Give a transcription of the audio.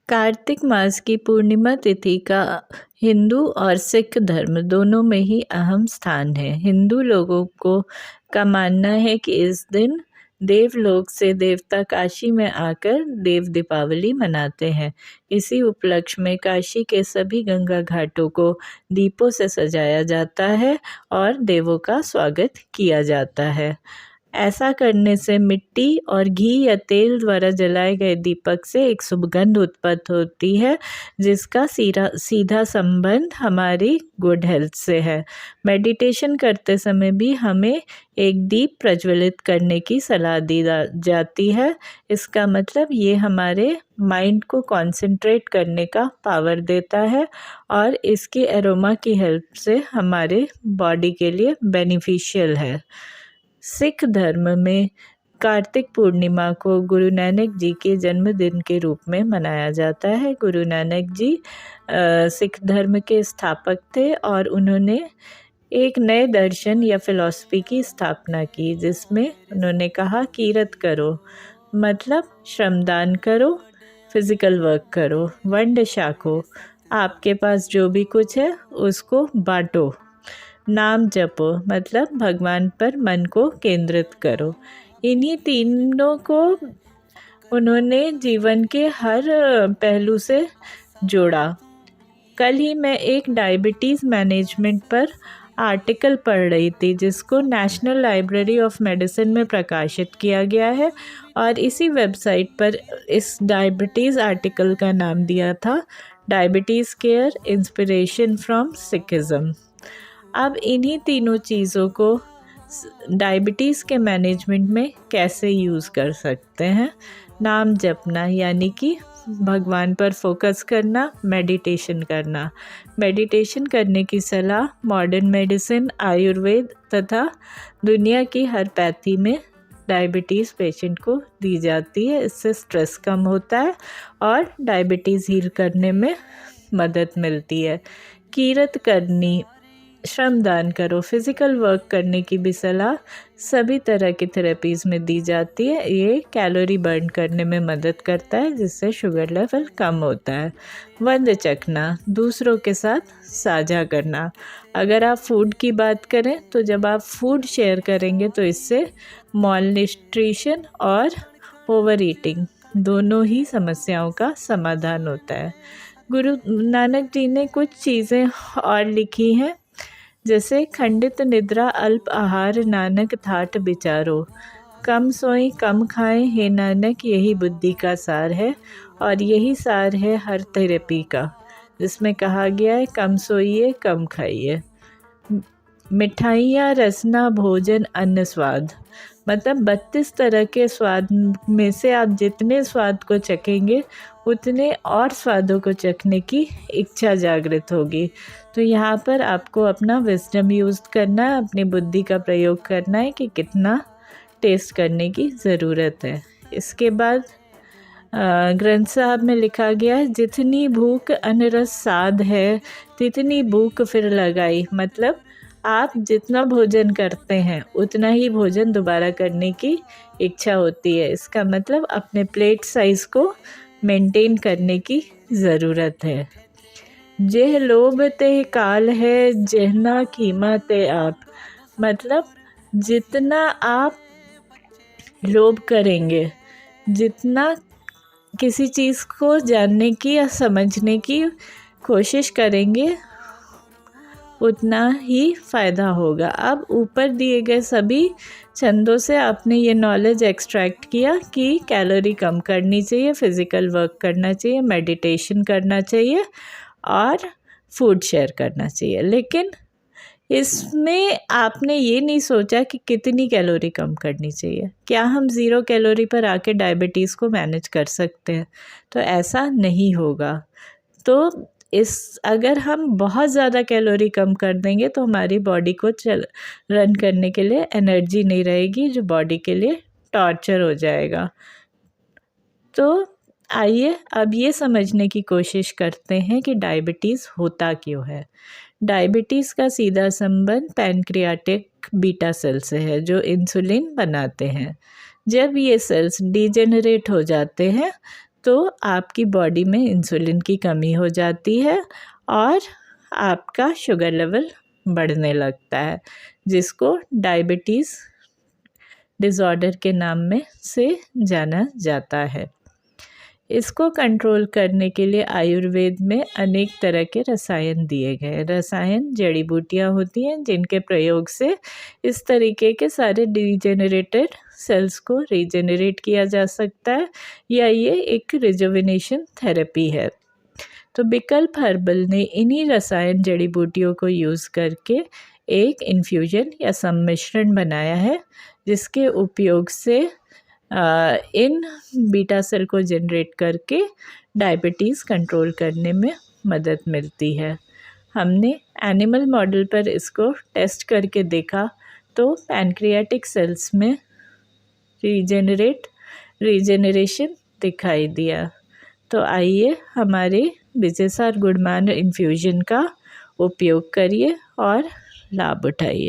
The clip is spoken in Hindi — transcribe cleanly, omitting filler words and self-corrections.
कार्तिक मास की पूर्णिमा तिथि का हिंदू और सिख धर्म दोनों में ही अहम स्थान है। हिंदू लोगों का मानना है कि इस दिन देवलोक से देवता काशी में आकर देव दीपावली मनाते हैं। इसी उपलक्ष्य में काशी के सभी गंगा घाटों को दीपों से सजाया जाता है और देवों का स्वागत किया जाता है। ऐसा करने से मिट्टी और घी या तेल द्वारा जलाए गए दीपक से एक सुगंध उत्पन्न होती है, जिसका सीधा संबंध हमारी गुड हेल्थ से है। मेडिटेशन करते समय भी हमें एक दीप प्रज्वलित करने की सलाह दी जाती है। इसका मतलब ये हमारे माइंड को कंसंट्रेट करने का पावर देता है और इसकी एरोमा की हेल्प से हमारे बॉडी के लिए बेनिफिशियल है। सिख धर्म में कार्तिक पूर्णिमा को गुरु नानक जी के जन्मदिन के रूप में मनाया जाता है। गुरु नानक जी सिख धर्म के स्थापक थे और उन्होंने एक नए दर्शन या फिलॉसफी की स्थापना की, जिसमें उन्होंने कहा कीरत करो, मतलब श्रमदान करो, फिज़िकल वर्क करो, वंड शाखो, आपके पास जो भी कुछ है उसको बांटो, नाम जपो, मतलब भगवान पर मन को केंद्रित करो। इन्हीं तीनों को उन्होंने जीवन के हर पहलू से जोड़ा। कल ही मैं एक डायबिटीज़ मैनेजमेंट पर आर्टिकल पढ़ रही थी, जिसको नेशनल लाइब्रेरी ऑफ मेडिसिन में प्रकाशित किया गया है और इसी वेबसाइट पर इस डायबिटीज़ आर्टिकल का नाम दिया था diabetes care inspiration from Sikhism. अब इन्हीं तीनों चीज़ों को डायबिटीज़ के मैनेजमेंट में कैसे यूज़ कर सकते हैं। नाम जपना यानी कि भगवान पर फोकस करना, मेडिटेशन करना। मेडिटेशन करने की सलाह मॉडर्न मेडिसिन, आयुर्वेद तथा दुनिया की हर पैथी में डायबिटीज़ पेशेंट को दी जाती है। इससे स्ट्रेस कम होता है और डायबिटीज़ हील करने में मदद मिलती है। कीरत करनी, श्रमदान करो, फिज़िकल वर्क करने की भी सलाह सभी तरह की थेरेपीज़ में दी जाती है। ये कैलोरी बर्न करने में मदद करता है, जिससे शुगर लेवल कम होता है। वंद चखना, दूसरों के साथ साझा करना। अगर आप फूड की बात करें तो जब आप फूड शेयर करेंगे तो इससे मॉलन्यूट्रिशन और ओवर ईटिंग दोनों ही समस्याओं का समाधान होता है। गुरु नानक जी ने कुछ चीज़ें और लिखी हैं, जैसे खंडित निद्रा, अल्प आहार, नानक ठाठ विचारो, कम सोएं कम खाएं, हे नानक यही बुद्धि का सार है। और यही सार है हर थेरेपी का, जिसमें कहा गया है कम सोइए कम खाइए। मिठाइयाँ, रसना, भोजन, अन्न, स्वाद, मतलब 32 तरह के स्वाद में से आप जितने स्वाद को चखेंगे उतने और स्वादों को चखने की इच्छा जागृत होगी। तो यहाँ पर आपको अपना विजडम यूज़ करना है, अपनी बुद्धि का प्रयोग करना है कि कितना टेस्ट करने की ज़रूरत है। इसके बाद ग्रंथ साहब में लिखा गया है, जितनी भूख अन्न रस साध है, तितनी भूख फिर लगाई, मतलब आप जितना भोजन करते हैं उतना ही भोजन दोबारा करने की इच्छा होती है। इसका मतलब अपने प्लेट साइज़ को मेंटेन करने की ज़रूरत है। जेह लोभ ते काल है, जेहना कीमा ते आप, मतलब जितना आप लोभ करेंगे, जितना किसी चीज़ को जानने की या समझने की कोशिश करेंगे उतना ही फ़ायदा होगा। अब ऊपर दिए गए सभी छंदों से आपने ये नॉलेज एक्सट्रैक्ट किया कि कैलोरी कम करनी चाहिए, फिज़िकल वर्क करना चाहिए, मेडिटेशन करना चाहिए और फूड शेयर करना चाहिए। लेकिन इसमें आपने ये नहीं सोचा कि कितनी कैलोरी कम करनी चाहिए। क्या हम 0 कैलोरी पर आके डायबिटीज़ को मैनेज कर सकते हैं? तो ऐसा नहीं होगा। तो अगर हम बहुत ज़्यादा कैलोरी कम कर देंगे तो हमारी बॉडी को रन करने के लिए एनर्जी नहीं रहेगी, जो बॉडी के लिए टॉर्चर हो जाएगा। तो आइए अब ये समझने की कोशिश करते हैं कि डायबिटीज़ होता क्यों है। डायबिटीज़ का सीधा संबंध पैनक्रियाटिक बीटा सेल से है, जो इंसुलिन बनाते हैं। जब ये सेल्स डिजेनरेट हो जाते हैं तो आपकी बॉडी में इंसुलिन की कमी हो जाती है और आपका शुगर लेवल बढ़ने लगता है, जिसको डायबिटीज़ डिसऑर्डर के नाम में से जाना जाता है। इसको कंट्रोल करने के लिए आयुर्वेद में अनेक तरह के रसायन दिए गए। रसायन जड़ी बूटियाँ होती हैं जिनके प्रयोग से इस तरीके के सारे डिजेनरेटेड सेल्स को रीजेनरेट किया जा सकता है, या ये एक रिजुविनेशन थेरेपी है। तो विकल्प हर्बल ने इन्हीं रसायन जड़ी बूटियों को यूज़ करके एक इन्फ्यूजन या सम्मिश्रण बनाया है, जिसके उपयोग से इन बीटा सेल को जनरेट करके डायबिटीज़ कंट्रोल करने में मदद मिलती है। हमने एनिमल मॉडल पर इसको टेस्ट करके देखा तो पैनक्रियाटिक सेल्स में रीजेनरेशन दिखाई दिया। तो आइए हमारे विजयसार गुडमान इन्फ्यूजन का उपयोग करिए और लाभ उठाइए।